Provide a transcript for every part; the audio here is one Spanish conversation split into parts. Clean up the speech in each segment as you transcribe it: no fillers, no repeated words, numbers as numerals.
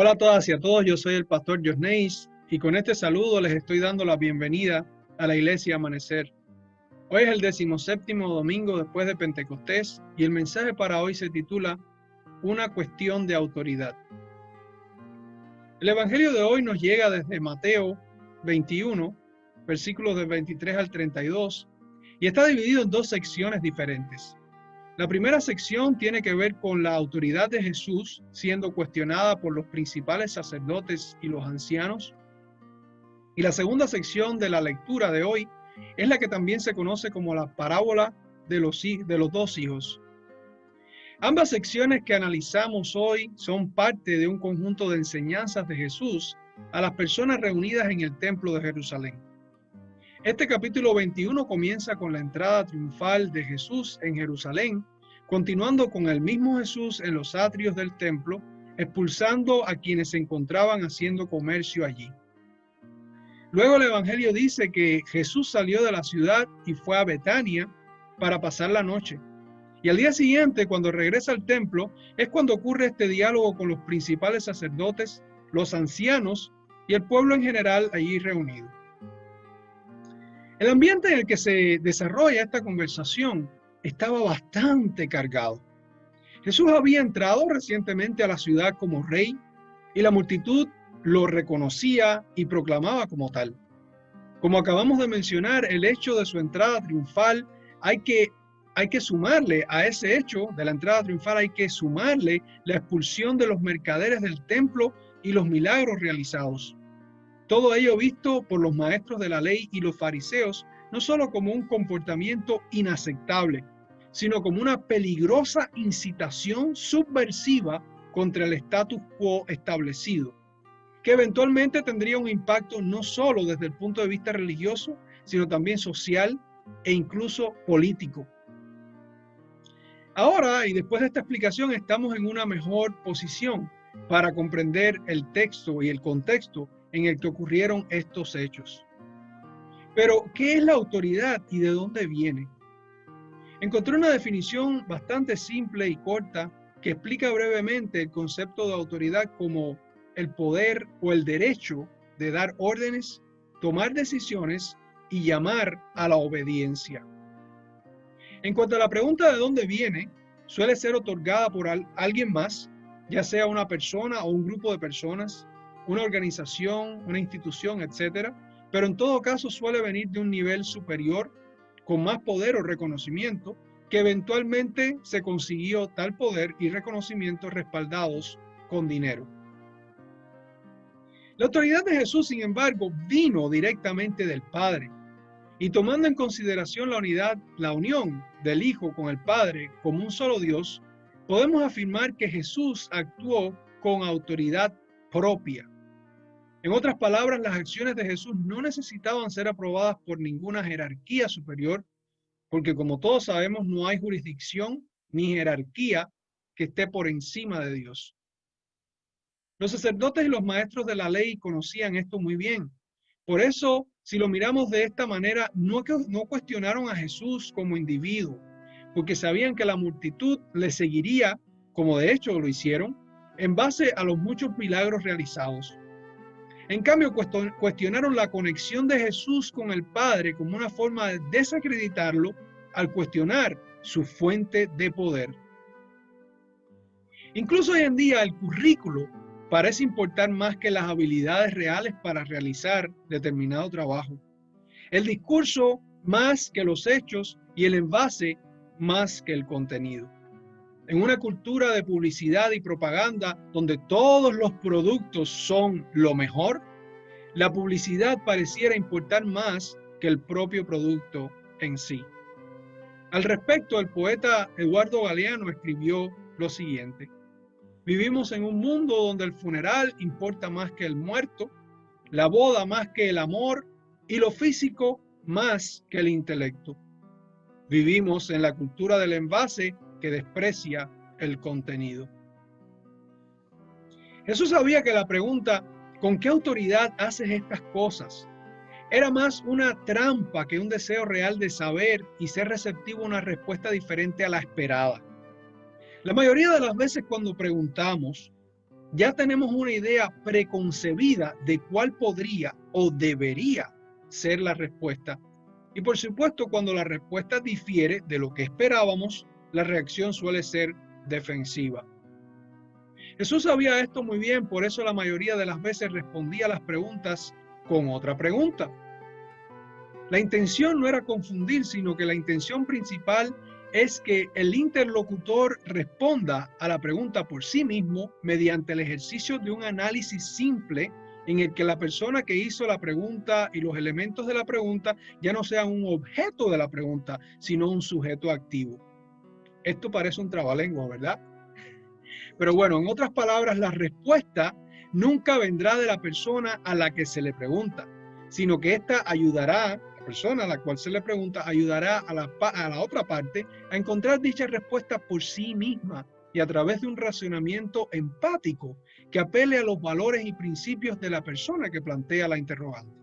Hola a todas y a todos, yo soy el pastor Josneis y con este saludo les estoy dando la bienvenida a la Iglesia Amanecer. Hoy es el 17º domingo después de Pentecostés y el mensaje para hoy se titula Una cuestión de autoridad. El Evangelio de hoy nos llega desde Mateo 21, versículos del 23 al 32, y está dividido en dos secciones diferentes. La primera sección tiene que ver con la autoridad de Jesús siendo cuestionada por los principales sacerdotes y los ancianos. Y la segunda sección de la lectura de hoy es la que también se conoce como la parábola de los dos hijos. Ambas secciones que analizamos hoy son parte de un conjunto de enseñanzas de Jesús a las personas reunidas en el templo de Jerusalén. Este capítulo 21 comienza con la entrada triunfal de Jesús en Jerusalén, continuando con el mismo Jesús en los atrios del templo, expulsando a quienes se encontraban haciendo comercio allí. Luego el Evangelio dice que Jesús salió de la ciudad y fue a Betania para pasar la noche. Y al día siguiente, cuando regresa al templo, es cuando ocurre este diálogo con los principales sacerdotes, los ancianos y el pueblo en general allí reunido. El ambiente en el que se desarrolla esta conversación estaba bastante cargado. Jesús había entrado recientemente a la ciudad como rey y la multitud lo reconocía y proclamaba como tal. Como acabamos de mencionar, el hecho de su entrada triunfal hay que sumarle a ese hecho de la entrada triunfal, hay que sumarle la expulsión de los mercaderes del templo y los milagros realizados. Todo ello visto por los maestros de la ley y los fariseos, no solo como un comportamiento inaceptable, sino como una peligrosa incitación subversiva contra el status quo establecido, que eventualmente tendría un impacto no solo desde el punto de vista religioso, sino también social e incluso político. Ahora, y después de esta explicación, estamos en una mejor posición para comprender el texto y el contexto en el que ocurrieron estos hechos. Pero, ¿qué es la autoridad y de dónde viene? Encontré una definición bastante simple y corta que explica brevemente el concepto de autoridad como el poder o el derecho de dar órdenes, tomar decisiones y llamar a la obediencia. En cuanto a la pregunta de dónde viene, suele ser otorgada por alguien más, ya sea una persona o un grupo de personas, una organización, una institución, etc. Pero en todo caso suele venir de un nivel superior, con más poder o reconocimiento, que eventualmente se consiguió tal poder y reconocimiento respaldados con dinero. La autoridad de Jesús, sin embargo, vino directamente del Padre. Y tomando en consideración la unión del Hijo con el Padre como un solo Dios, podemos afirmar que Jesús actuó con autoridad propia. En otras palabras, las acciones de Jesús no necesitaban ser aprobadas por ninguna jerarquía superior, porque como todos sabemos, no hay jurisdicción ni jerarquía que esté por encima de Dios. Los sacerdotes y los maestros de la ley conocían esto muy bien. Por eso, si lo miramos de esta manera, no cuestionaron a Jesús como individuo, porque sabían que la multitud le seguiría, como de hecho lo hicieron, en base a los muchos milagros realizados. En cambio, cuestionaron la conexión de Jesús con el Padre como una forma de desacreditarlo al cuestionar su fuente de poder. Incluso hoy en día el currículo parece importar más que las habilidades reales para realizar determinado trabajo. El discurso más que los hechos y el envase más que el contenido. En una cultura de publicidad y propaganda donde todos los productos son lo mejor, la publicidad pareciera importar más que el propio producto en sí. Al respecto, el poeta Eduardo Galeano escribió lo siguiente: vivimos en un mundo donde el funeral importa más que el muerto, la boda más que el amor y lo físico más que el intelecto. Vivimos en la cultura del envase que desprecia el contenido. Jesús sabía que la pregunta ¿con qué autoridad haces estas cosas? Era más una trampa que un deseo real de saber y ser receptivo a una respuesta diferente a la esperada. La mayoría de las veces cuando preguntamos Ya tenemos una idea preconcebida de cuál podría o debería ser la respuesta. Y por supuesto, cuando la respuesta difiere de lo que esperábamos, la reacción suele ser defensiva. Jesús sabía esto muy bien, por eso la mayoría de las veces respondía a las preguntas con otra pregunta. La intención no era confundir, sino que la intención principal es que el interlocutor responda a la pregunta por sí mismo mediante el ejercicio de un análisis simple en el que la persona que hizo la pregunta y los elementos de la pregunta ya no sean un objeto de la pregunta, sino un sujeto activo. Esto parece un trabalengua, ¿verdad? Pero bueno, en otras palabras, la respuesta nunca vendrá de la persona a la que se le pregunta, sino que ésta ayudará, la persona a la cual se le pregunta, ayudará a la otra parte a encontrar dicha respuesta por sí misma y a través de un razonamiento empático que apele a los valores y principios de la persona que plantea la interrogante.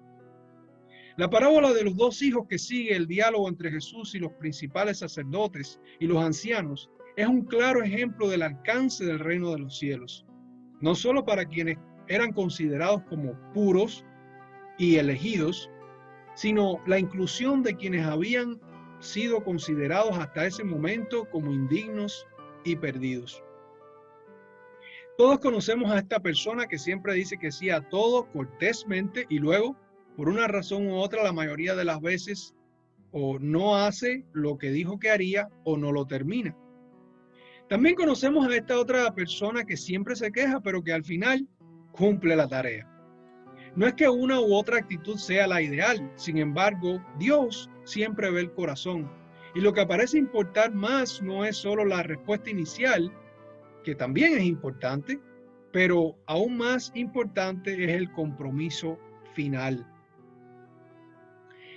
La parábola de los dos hijos que sigue el diálogo entre Jesús y los principales sacerdotes y los ancianos es un claro ejemplo del alcance del reino de los cielos, no solo para quienes eran considerados como puros y elegidos, sino la inclusión de quienes habían sido considerados hasta ese momento como indignos y perdidos. Todos conocemos a esta persona que siempre dice que sí a todo cortésmente y luego, por una razón u otra, la mayoría de las veces o no hace lo que dijo que haría o no lo termina. También conocemos a esta otra persona que siempre se queja, pero que al final cumple la tarea. No es que una u otra actitud sea la ideal, sin embargo, Dios siempre ve el corazón. Y lo que parece importar más no es solo la respuesta inicial, que también es importante, pero aún más importante es el compromiso final.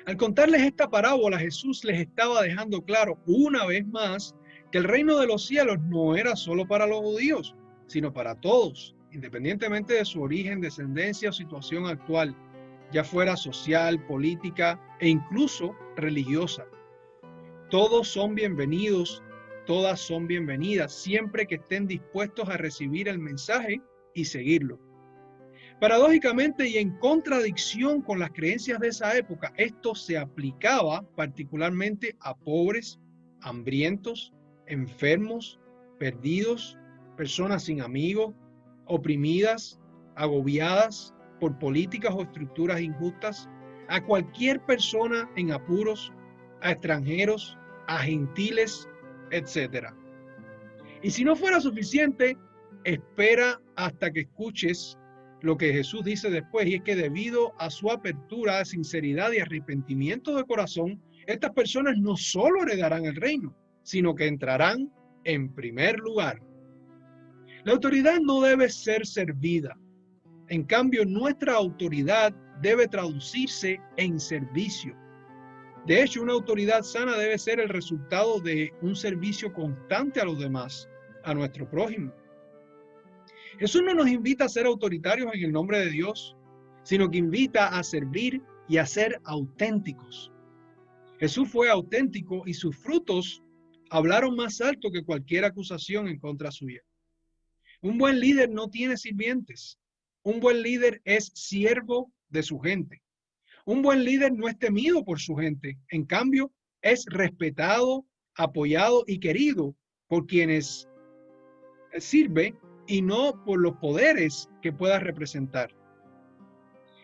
Al contarles esta parábola, Jesús les estaba dejando claro una vez más que el reino de los cielos no era solo para los judíos, sino para todos, independientemente de su origen, descendencia o situación actual, ya fuera social, política e incluso religiosa. Todos son bienvenidos, todas son bienvenidas, siempre que estén dispuestos a recibir el mensaje y seguirlo. Paradójicamente y en contradicción con las creencias de esa época, esto se aplicaba particularmente a pobres, hambrientos, enfermos, perdidos, personas sin amigos, oprimidas, agobiadas por políticas o estructuras injustas, a cualquier persona en apuros, a extranjeros, a gentiles, etc. Y si no fuera suficiente, espera hasta que escuches lo que Jesús dice después, y es que debido a su apertura, sinceridad y arrepentimiento de corazón, estas personas no solo heredarán el reino, sino que entrarán en primer lugar. La autoridad no debe ser servida. En cambio, nuestra autoridad debe traducirse en servicio. De hecho, una autoridad sana debe ser el resultado de un servicio constante a los demás, a nuestro prójimo. Jesús no nos invita a ser autoritarios en el nombre de Dios, sino que invita a servir y a ser auténticos. Jesús fue auténtico y sus frutos hablaron más alto que cualquier acusación en contra suya. Un buen líder no tiene sirvientes. Un buen líder es siervo de su gente. Un buen líder no es temido por su gente. En cambio, es respetado, apoyado y querido por quienes sirve y no por los poderes que pueda representar.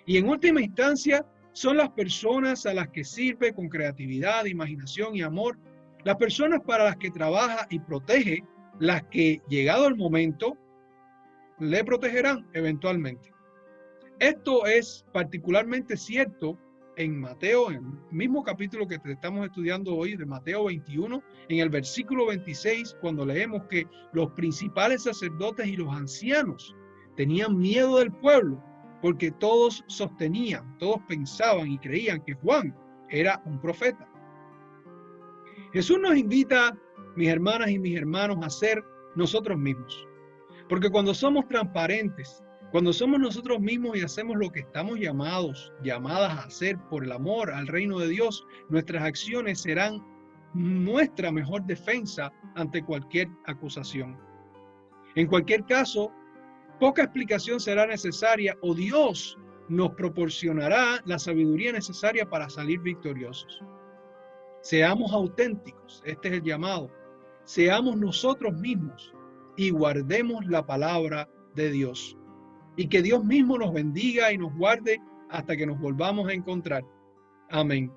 Y en última instancia, son las personas a las que sirve con creatividad, imaginación y amor, las personas para las que trabaja y protege, las que, llegado el momento, le protegerán eventualmente. Esto es particularmente cierto en Mateo, en el mismo capítulo que estamos estudiando hoy, de Mateo 21, en el versículo 26, cuando leemos que los principales sacerdotes y los ancianos tenían miedo del pueblo, porque todos sostenían, todos pensaban y creían que Juan era un profeta. Jesús nos invita, mis hermanas y mis hermanos, a ser nosotros mismos, porque cuando somos transparentes, cuando somos nosotros mismos y hacemos lo que estamos llamadas a hacer por el amor al reino de Dios, nuestras acciones serán nuestra mejor defensa ante cualquier acusación. En cualquier caso, Poca explicación será necesaria o Dios nos proporcionará la sabiduría necesaria para salir victoriosos. Seamos auténticos, este es el llamado. Seamos nosotros mismos y guardemos la palabra de Dios. Y que Dios mismo nos bendiga y nos guarde hasta que nos volvamos a encontrar. Amén.